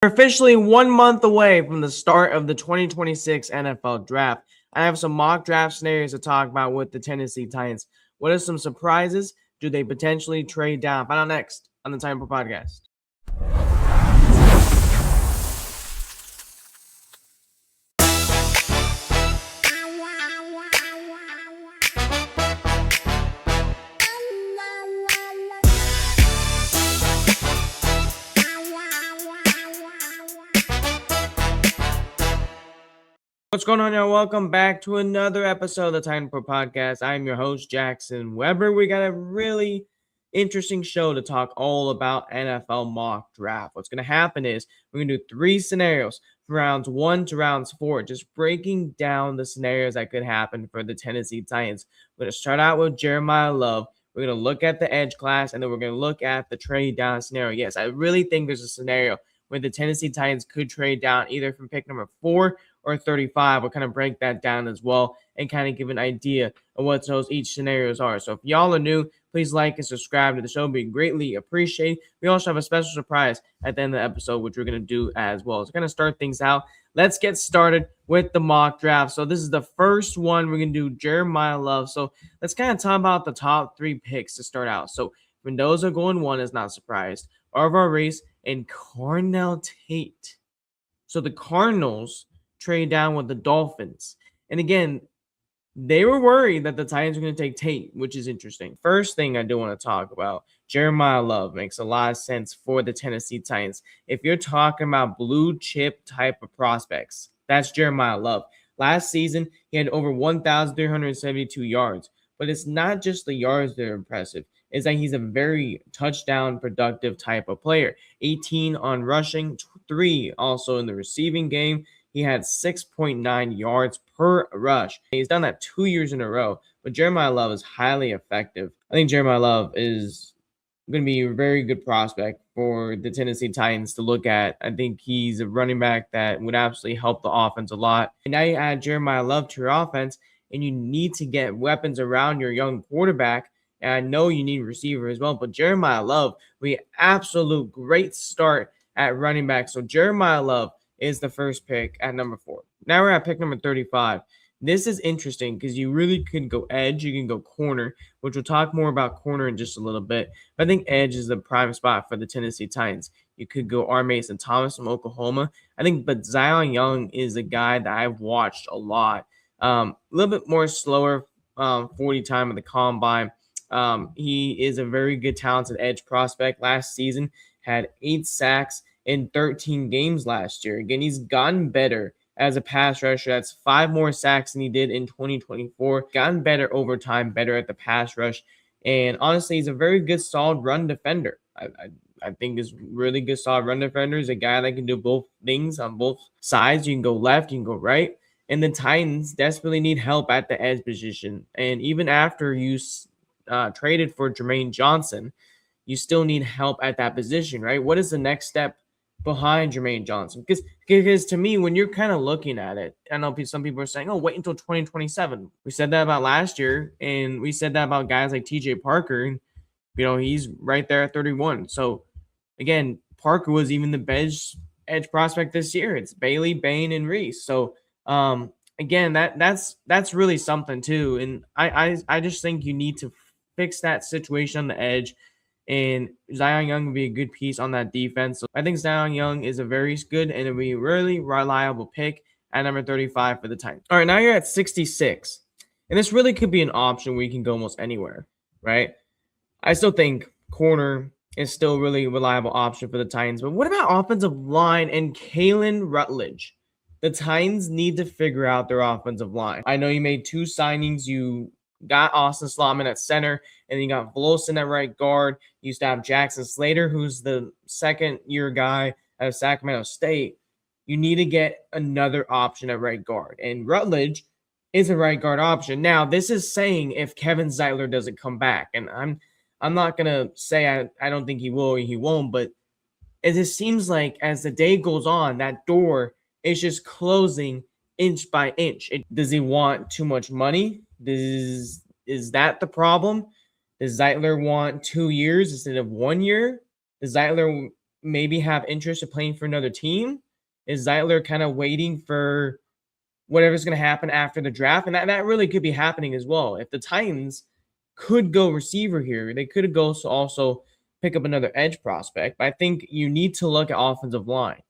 We're officially 1 month away from the start of the 2026 NFL Draft. I have some mock draft scenarios to talk about with the Tennessee Titans. What are some surprises? Do they potentially trade down? Find out next on the Titan Pro Podcast. What's going on, y'all? Welcome back to another episode of the Titan Pro Podcast. I'm your host, Jackson Weber. We got a really interesting show to talk all about NFL mock draft. What's going to happen is we're going to do 3 scenarios from rounds 1 to rounds 4, just breaking down the scenarios that could happen for the Tennessee Titans. We're going to start out with Jeremiah Love. We're going to look at the edge class, and then we're going to look at the trade down scenario. Yes, I really think there's a scenario where the Tennessee Titans could trade down either from pick number 4 or 35. We'll kind of break that down as well and kind of give an idea of what those each scenarios are. So if y'all are new, please like and subscribe to the show. We greatly appreciate. We also have a special surprise at the end of the episode, which we're going to do as well. So kind of start things out. Let's get started with the mock draft. So this is the first one. We're going to do Jeremiah Love. So let's kind of talk about the top 3 picks to start out. So Mendoza going 1 is not surprised. Arvar Reese and Carnell Tate. So the Cardinals trade down with the Dolphins. And again, they were worried that the Titans were going to take Tate, which is interesting. First thing I do want to talk about, Jeremiah Love makes a lot of sense for the Tennessee Titans. If you're talking about blue chip type of prospects, that's Jeremiah Love. Last season, he had over 1,372 yards. But it's not just the yards that are impressive. It's that he's a very touchdown productive type of player. 18 on rushing, 3 also in the receiving game. He had 6.9 yards per rush. He's done that 2 years in a row. But Jeremiah Love is highly effective. I think Jeremiah Love is going to be a very good prospect for the Tennessee Titans to look at. I think he's a running back that would absolutely help the offense a lot. And now you add Jeremiah Love to your offense, and you need to get weapons around your young quarterback. And I know you need a receiver as well, but Jeremiah Love will be an absolute great start at running back. So Jeremiah Love is the first pick at number 4. Now we're at pick number 35. This is interesting because you really could go edge. You can go corner, which we'll talk more about corner in just a little bit. But I think edge is the prime spot for the Tennessee Titans. You could go R. Mason Thomas from Oklahoma. But Zion Young is a guy that I've watched a lot. A little bit more slower 40 time at the combine. He is a very good, talented edge prospect. Last season, had 8 sacks in 13 games last year. Again, he's gotten better as a pass rusher. That's 5 more sacks than he did in 2024. Gotten better over time, better at the pass rush. And honestly, he's a very good, solid run defender. I think is really good, solid run defender. He's a guy that can do both things on both sides. You can go left, you can go right. And the Titans desperately need help at the edge position. And even after you traded for Jermaine Johnson, you still need help at that position, right? What is the next step behind Jermaine Johnson? Because to me, when you're kind of looking at it, I know some people are saying, oh, wait until 2027. We said that about last year, and we said that about guys like TJ Parker. And, he's right there at 31. So, again, Parker was even the best edge prospect this year. It's Bailey, Bain, and Reese. So, again, that's really something too. And I just think you need to fix that situation on the edge. And Zion Young will be a good piece on that defense. So I think Zion Young is a very good and it'll be a really reliable pick at number 35 for the Titans. All right, now you're at 66. And this really could be an option where you can go almost anywhere, right? I still think corner is still a really reliable option for the Titans. But what about offensive line and Kalen Rutledge? The Titans need to figure out their offensive line. I know you made 2 signings. You got Austin Slotman at center, and then you got Volson at right guard. You used to have Jackson Slater, who's the second-year guy out of Sacramento State. You need to get another option at right guard, and Rutledge is a right guard option. Now, this is saying if Kevin Zeitler doesn't come back, and I'm not going to say I don't think he will or he won't, but it just seems like as the day goes on, that door is just closing inch by inch. Does he want too much money? Is that the problem? Does Zeitler want 2 years instead of 1 year? Does Zeitler maybe have interest in playing for another team? Is Zeitler kind of waiting for whatever's going to happen after the draft? And that really could be happening as well. If the Titans could go receiver here, they could go also pick up another edge prospect. But I think you need to look at offensive line.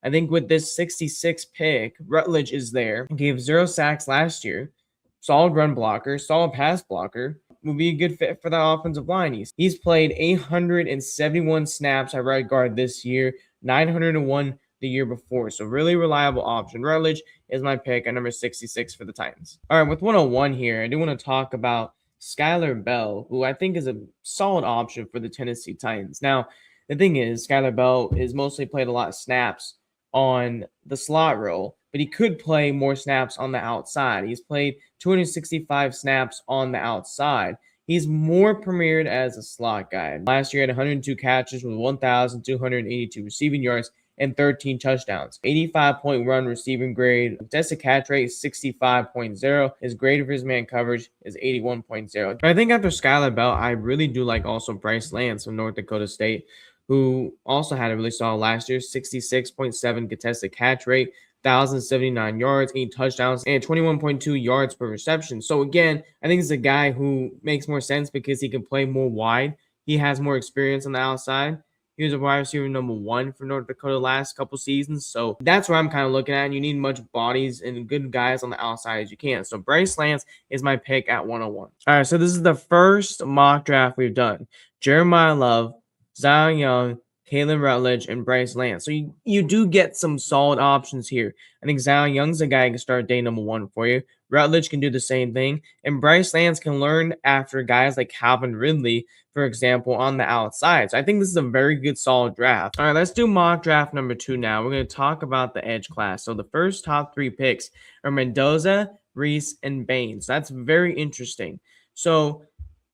I think with this 66 pick, Rutledge is there. Gave 0 sacks last year. Solid run blocker, solid pass blocker. Would be a good fit for that offensive line. He's played 871 snaps at right guard this year, 901 the year before. So really reliable option. Rutledge is my pick at number 66 for the Titans. All right, with 101 here, I do want to talk about Skylar Bell, who I think is a solid option for the Tennessee Titans. Now, the thing is, Skylar Bell is mostly played a lot of snaps on the slot role, but he could play more snaps on the outside. He's played 265 snaps on the outside. He's more premiered as a slot guy. Last year, he had 102 catches with 1,282 receiving yards and 13 touchdowns. 85-point run receiving grade. Contested catch rate is 65.0. His grade for his man coverage is 81.0. But I think after Skylar Bell, I really do like also Bryce Lance from North Dakota State, who also had a really solid last year, 66.7 contested catch rate, 1,079 yards, 8 touchdowns, and 21.2 yards per reception. So again, I think it's a guy who makes more sense because he can play more wide. He has more experience on the outside. He was a wide receiver number 1 for North Dakota last couple seasons. So that's where I'm kind of looking at. And you need much bodies and good guys on the outside as you can. So Bryce Lance is my pick at 101. All right, so this is the first mock draft we've done. Jeremiah Love, Zion Young, Caleb Rutledge, and Bryce Lance. So you do get some solid options here. I think Zion Young's a guy who can start day number 1 for you. Rutledge can do the same thing. And Bryce Lance can learn after guys like Calvin Ridley, for example, on the outside. So I think this is a very good, solid draft. All right, let's do mock draft number 2 now. We're going to talk about the edge class. So the first top 3 picks are Mendoza, Reese, and Bain. So that's very interesting. So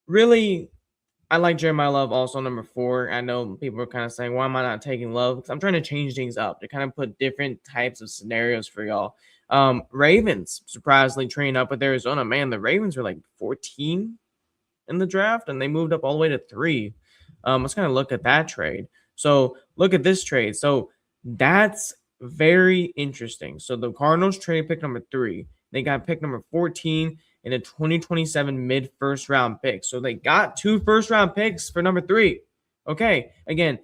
really, I like Jeremiah Love also number 4. I know people are kind of saying, why am I not taking Love? Because I'm trying to change things up to kind of put different types of scenarios for y'all. Ravens surprisingly trained up with Arizona. Man, the Ravens were like 14 in the draft, and they moved up all the way to 3. Let's kind of look at that trade. So look at this trade. So that's very interesting. So the Cardinals traded pick number 3. They got pick number 14 in a 2027 mid first round pick. So they got 2 first round picks for number 3. Okay. Again,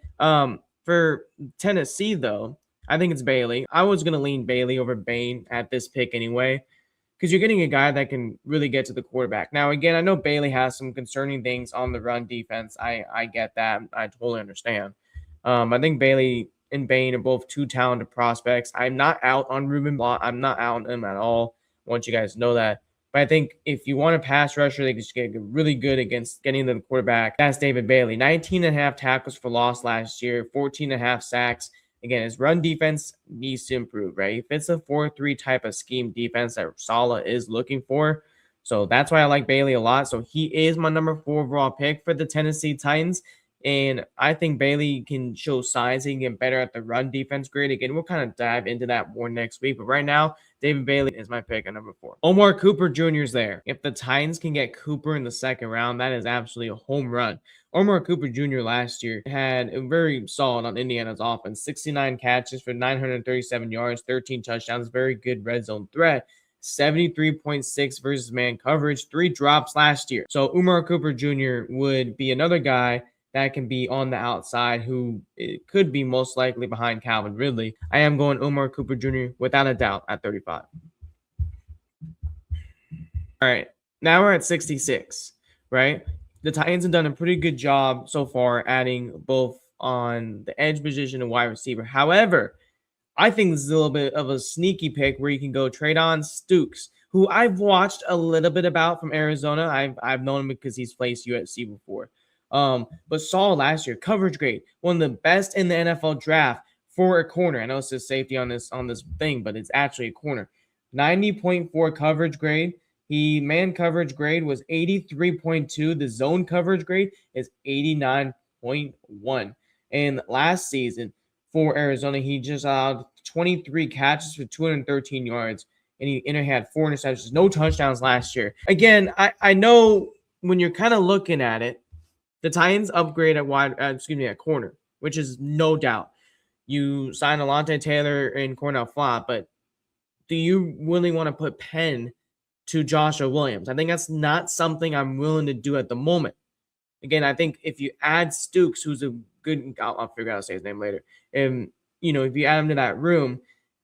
for Tennessee, though, I think it's Bailey. I was going to lean Bailey over Bain at this pick anyway, because you're getting a guy that can really get to the quarterback. Now, again, I know Bailey has some concerning things on the run defense. I get that. I totally understand. I think Bailey and Bain are both 2 talented prospects. I'm not out on Ruben Blott. I'm not out on him at all. I want you guys to know that. But I think if you want a pass rusher, they can just get really good against getting to the quarterback. That's David Bailey. 19.5 tackles for loss last year, 14.5 sacks. Again, his run defense needs to improve, right? If it's a 4-3 type of scheme defense that Saleh is looking for. So that's why I like Bailey a lot. So he is my number 4 overall pick for the Tennessee Titans. And I think Bailey can show signs he can get better at the run defense grade. Again, we'll kind of dive into that more next week. But right now, David Bailey is my pick at number 4. Omar Cooper Jr. is there. If the Titans can get Cooper in the second round, that is absolutely a home run. Omar Cooper Jr. last year had a very solid on Indiana's offense. 69 catches for 937 yards, 13 touchdowns, very good red zone threat. 73.6 versus man coverage, 3 drops last year. So Umar Cooper Jr. would be another guy that can be on the outside, who it could be most likely behind Calvin Ridley. I am going Umar Cooper Jr. without a doubt at 35. All right, now we're at 66, right? The Titans have done a pretty good job so far adding both on the edge position and wide receiver. However, I think this is a little bit of a sneaky pick where you can go Treydon Stukes, who I've watched a little bit about from Arizona. I've known him because he's played USC before. But saw last year, coverage grade, one of the best in the NFL draft for a corner. I know it says safety on this thing, but it's actually a corner. 90.4 coverage grade. Man coverage grade was 83.2. The zone coverage grade is 89.1. And last season for Arizona, he just allowed 23 catches for 213 yards, and he had 4 interceptions, no touchdowns last year. Again, I know when you're kind of looking at it, the Titans upgrade at corner, which is no doubt. You sign Alontae Taylor and Cornell Flott, but do you really want to put Penn to Joshua Williams? I think that's not something I'm willing to do at the moment. Again, I think if you add Stukes, who's a good, I'll figure out how to say his name later. And, if you add him to that room,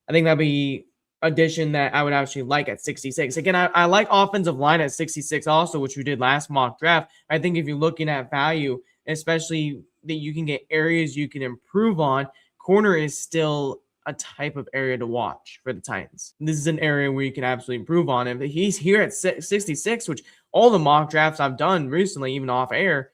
I think that'd be addition that I would actually like at 66. Again, I like offensive line at 66 also, which we did last mock draft. I think if you're looking at value, especially that you can get areas you can improve on, corner is still a type of area to watch for the Titans. This is an area where you can absolutely improve on him. He's here at 66, which all the mock drafts I've done recently, even off air,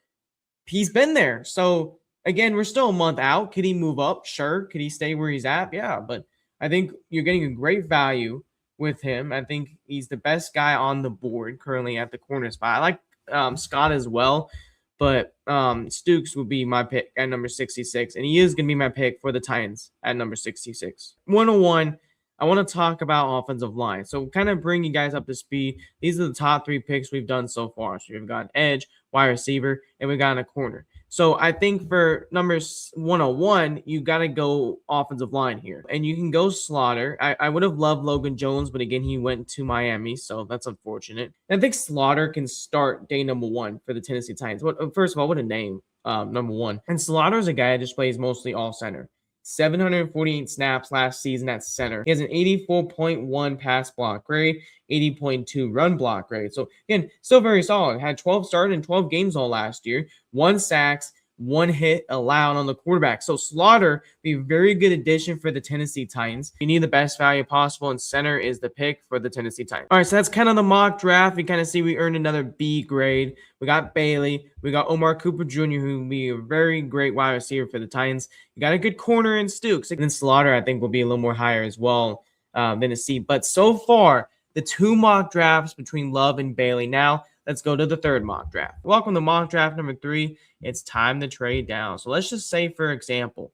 he's been there. So again, we're still a month out. Could he move up? Sure. Could he stay where he's at? Yeah. But I think you're getting a great value with him. I think he's the best guy on the board currently at the corner spot. I like Scott as well, but Stukes would be my pick at number 66, and he is going to be my pick for the Titans at number 66. 101, I want to talk about offensive line. So kind of bring you guys up to speed. These are the top 3 picks we've done so far. So we've got an edge, wide receiver, and we've got a corner. So I think for numbers 101, you got to go offensive line here. And you can go Slaughter. I would have loved Logan Jones, but again, he went to Miami, so that's unfortunate. And I think Slaughter can start day number 1 for the Tennessee Titans. First of all, what a name, number 1. And Slaughter is a guy that just plays mostly all center. 748 snaps last season at center. He has an 84.1 pass block grade, 80.2 run block grade. So again, still very solid. Had 12 started in 12 games all last year. 1 sacks, 1 hit allowed on the quarterback. So Slaughter be a very good addition for the Tennessee Titans. You need the best value possible, and center is the pick for the Tennessee Titans. All right, so that's kind of the mock draft. We kind of see we earned another B grade. We got Bailey. We got Omar Cooper Jr., who will be a very great wide receiver for the Titans. You got a good corner in Stukes. And then Slaughter, I think, will be a little more higher as well than a C. But so far, the 2 mock drafts between Love and Bailey. Now, let's go to the 3rd mock draft. Welcome to mock draft number 3. It's time to trade down. So let's just say, for example,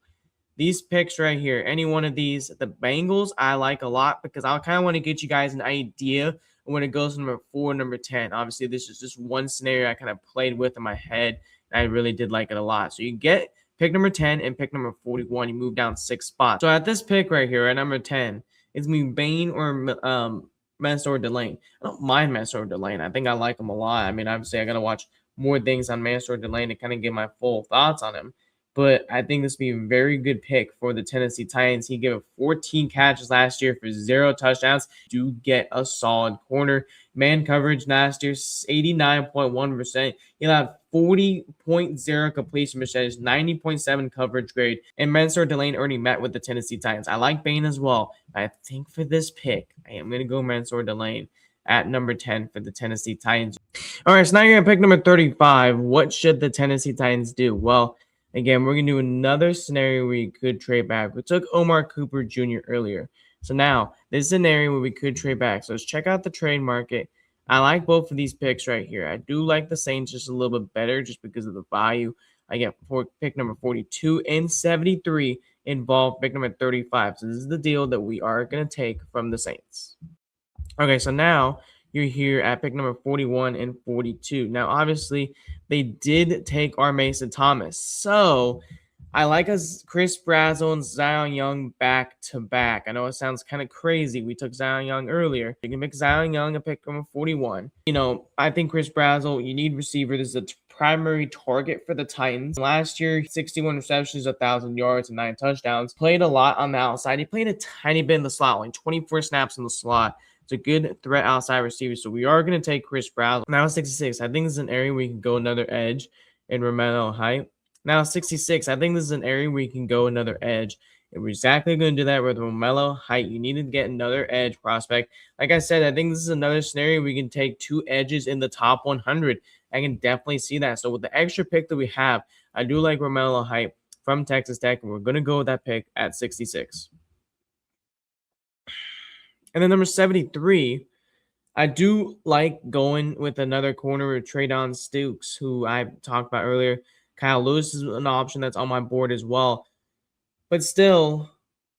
these picks right here, any one of these, the Bengals, I like a lot because I kind of want to get you guys an idea when it goes to number 4, number 10. Obviously, this is just one scenario I kind of played with in my head, and I really did like it a lot. So you get pick number 10 and pick number 41. You move down 6 spots. So at this pick right here, at number 10, it's going to be Bain or Mansour Delane. I don't mind Mansour Delane. I think I like him a lot. I mean, obviously, I got to watch more things on Mansour Delane to kind of get my full thoughts on him. But I think this would be a very good pick for the Tennessee Titans. He gave 14 catches last year for 0 touchdowns. Do get a solid corner. Man coverage last year, 89.1%. He allowed 40.0 completion percentage, 90.7 coverage grade. And Mansour Delane already met with the Tennessee Titans. I like Bain as well. I think for this pick, I am going to go Mansour Delane at number 10 for the Tennessee Titans. All right, so now you're going to pick number 35. What should the Tennessee Titans do? Well, again, we're going to do another scenario where you could trade back. We took Omar Cooper Jr. earlier. So now, this is an area where we could trade back. So let's check out the trade market. I like both of these picks right here. I do like the Saints just a little bit better just because of the value. I get pick number 42 and 73 involved pick number 35. So this is the deal that we are going to take from the Saints. Okay, so now you're here at pick number 41 and 42. Now, obviously, they did take our Mason Thomas. So I like us Chris Brazzell and Zion Young back to back. I know it sounds kind of crazy. We took Zion Young earlier. You can pick Zion Young and pick number 41. I think Chris Brazzell, you need receiver. This is a primary target for the Titans. Last year, 61 receptions, 1,000 yards, and 9 touchdowns. Played a lot on the outside. He played a tiny bit in the slot, only 24 snaps in the slot. It's a good threat outside receiver. So we are going to take Chris Brazzell. Now 66. I think this is an area where you can go another edge in Romello Height. Now 66. I think this is an area where you can go another edge. And we're exactly going to do that with Romello Height. You need to get another edge prospect. Like I said, I think this is another scenario we can take 2 edges in the top 100. I can definitely see that. So with the extra pick that we have, I do like Romello Height from Texas Tech, and we're going to go with that pick at 66. And then number 73, I do like going with another corner with Treydon Stukes, who I talked about earlier. Kyle Lewis is an option that's on my board as well. But still,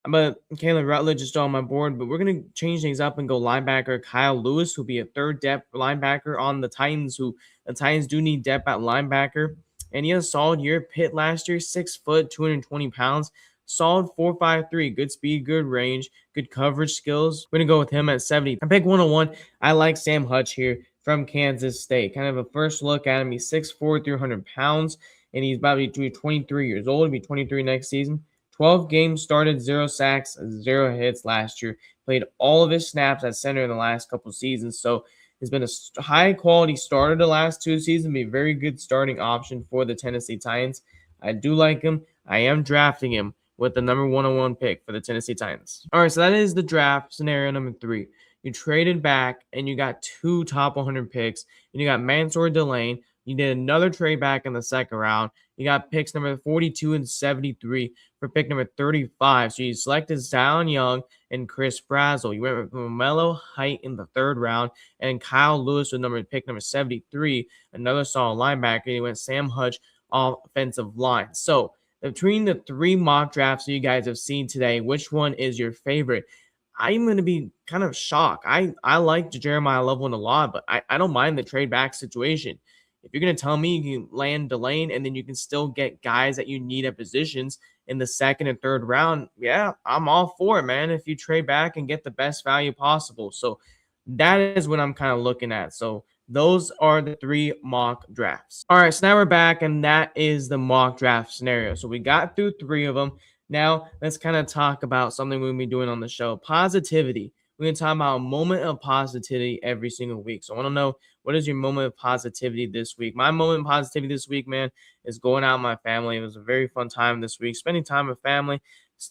Caleb Rutledge is still on my board, but we're going to change things up and go linebacker Kyle Lewis, who'll be a third depth linebacker on the Titans, who the Titans do need depth at linebacker. And he had a solid year. Pitt last year, 6 foot, 220 pounds. Solid 4.53, good speed, good range, good coverage skills. We're going to go with him at 70. I pick 101. I like Sam Hutch here from Kansas State. Kind of a first look at him. He's 6'4", 300 pounds, and he's about to be 23 years old. He'll be 23 next season. 12 games started, 0 sacks, 0 hits last year. Played all of his snaps at center in the last couple seasons. So he's been a high-quality starter the last 2 seasons. Be a very good starting option for the Tennessee Titans. I do like him. I am drafting him with the number 101 pick for the Tennessee Titans. All right, so that is the draft scenario number 3. You traded back, and you got 2 top 100 picks, and you got Mansour Delane. You did another trade back in the second round. You got picks number 42 and 73 for pick number 35. So you selected Zion Young and Chris Brazzell. You went with Romello Height in the third round, and Kyle Lewis with pick number 73, another solid linebacker. You went Sam Hutch, offensive line. So between the 3 mock drafts that you guys have seen today, which one is your favorite? I'm going to be kind of shocked. I like Jeremiah Loveland a lot, but I don't mind the trade back situation. If you're going to tell me you can land Delane and then you can still get guys that you need at positions in the second and third round, yeah, I'm all for it, man. If you trade back and get the best value possible. So that is what I'm kind of looking at. So those are the 3 mock drafts. All right, so now we're back, and that is the mock draft scenario. So we got through 3 of them. Now let's kind of talk about something we'll be doing on the show: positivity. We're going to talk about a moment of positivity every single week. So I want to know, what is your moment of positivity this week? My moment of positivity this week, man, is going out with my family. It was a very fun time this week, spending time with family,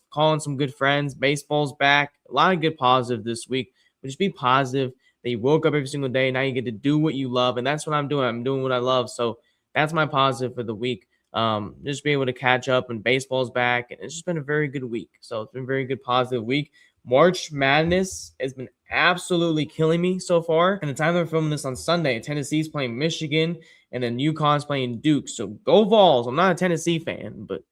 calling some good friends. Baseball's back. A lot of good positive this week. But just be positive that you woke up every single day. Now you get to do what you love, and that's what I'm doing. I'm doing what I love. So that's my positive for the week. Just be able to catch up, and baseball's back, and it's just been a very good week. So it's been a very good positive week. March Madness has been absolutely killing me so far. And the time they're filming this on Sunday, Tennessee's playing Michigan, and then UConn's playing Duke. So go Vols. I'm not a Tennessee fan, but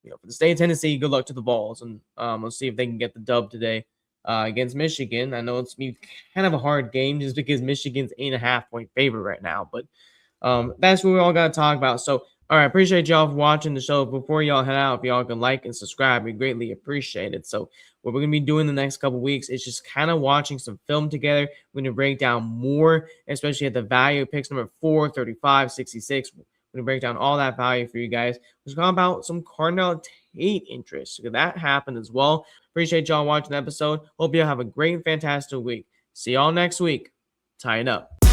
for the state of Tennessee, good luck to the Vols, and let's see if they can get the dub today against Michigan. I know it's be kind of a hard game just because Michigan's 8.5-point favorite right now, but that's what we all got to talk about. So, all right, appreciate y'all for watching the show. Before y'all head out, if y'all can like and subscribe, we greatly appreciate it. So what we're going to be doing the next couple weeks is just kind of watching some film together. We're going to break down more, especially at the value picks number 4, 35, 66. We're going to break down all that value for you guys. We're talking about some Carnell Tate interest. So that happened as well. Appreciate y'all watching the episode. Hope y'all have a great and fantastic week. See y'all next week. Tie it up.